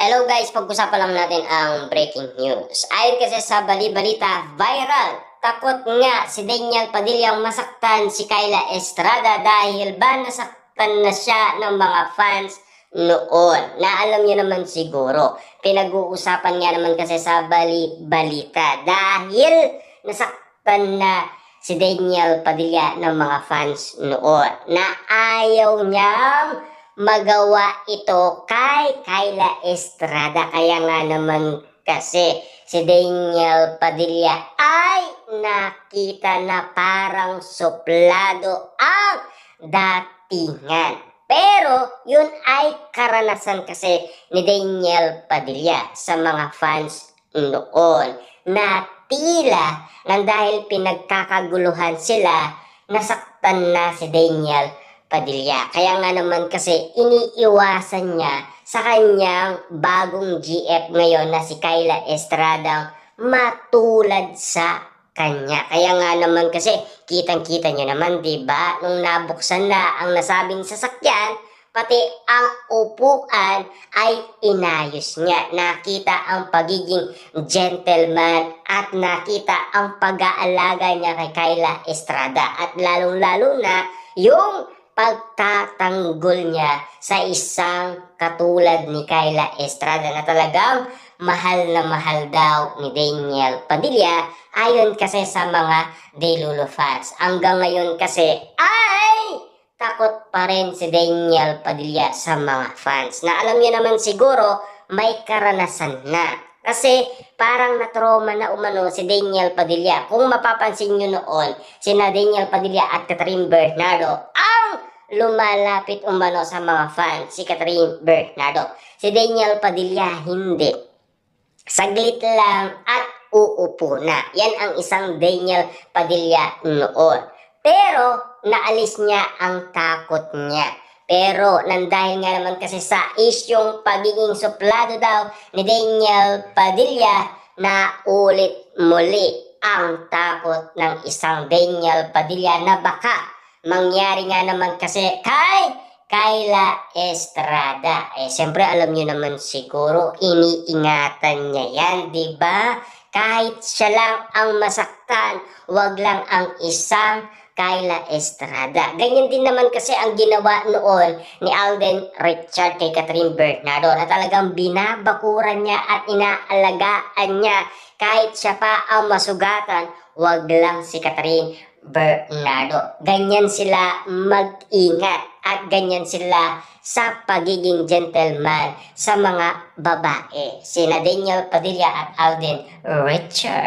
Hello guys, pag-usapan lang natin ang breaking news. Ayon kasi sa bali-balita, viral. Takot nga si Daniel Padilla masaktan si Kyla Estrada dahil ba nasaktan na siya ng mga fans noon. Na alam niyo naman siguro, pinag-uusapan nga naman kasi sa bali-balita dahil nasaktan na si Daniel Padilla ng mga fans noon na ayaw niyang magawa ito kay Kyla Estrada. Kaya nga naman kasi si Daniel Padilla ay nakita na parang suplado ang datingan. Pero yun ay karanasan kasi ni Daniel Padilla sa mga fans noon na tila nang dahil pinagkakaguluhan sila, nasaktan na si Daniel Padilla. Kaya nga naman kasi iniiwasan niya sa kanyang bagong GF ngayon na si Kyla Estrada matulad sa kanya. Kaya nga naman kasi kitang-kita niyo naman, 'di ba? Nung nabuksan na ang nasabing sasakyan, pati ang upuan ay inayos niya. Nakita ang pagiging gentleman at nakita ang pag-aalaga niya kay Kyla Estrada. At lalong-lalo na yung pagtatanggol niya sa isang katulad ni Kyla Estrada na talagang mahal na mahal daw ni Daniel Padilla ayon kasi sa mga Delulu fans. Hanggang ngayon kasi ay takot pa rin si Daniel Padilla sa mga fans na alam niyo naman siguro may karanasan na. Kasi parang na-trauma na umano si Daniel Padilla. Kung mapapansin nyo noon, sina Daniel Padilla at Catherine Bernardo ang lumalapit umano sa mga fans. Si Catherine Bernardo. Si Daniel Padilla hindi. Saglit lang at uupo na. Yan ang isang Daniel Padilla noon. Pero naalis niya ang takot niya. Pero nandahil nga naman kasi sa isyong pagiging suplado daw ni Daniel Padilla na ulit muli ang takot ng isang Daniel Padilla na baka mangyari nga naman kasi kay Kyla Estrada. Siyempre alam niyo naman siguro iniingatan niya yan, di ba? Kahit siya lang ang masaktan, wag lang ang isang Kyla Estrada. Ganyan din naman kasi ang ginawa noon ni Alden Richard kay Catherine Bernardo na talagang binabakuran niya at inaalagaan niya kahit siya pa ang masugatan, wag lang si Catherine Bernardo. Ganyan sila mag-ingat at ganyan sila sa pagiging gentleman sa mga babae. Sina Daniel Padilla at Alden Richard.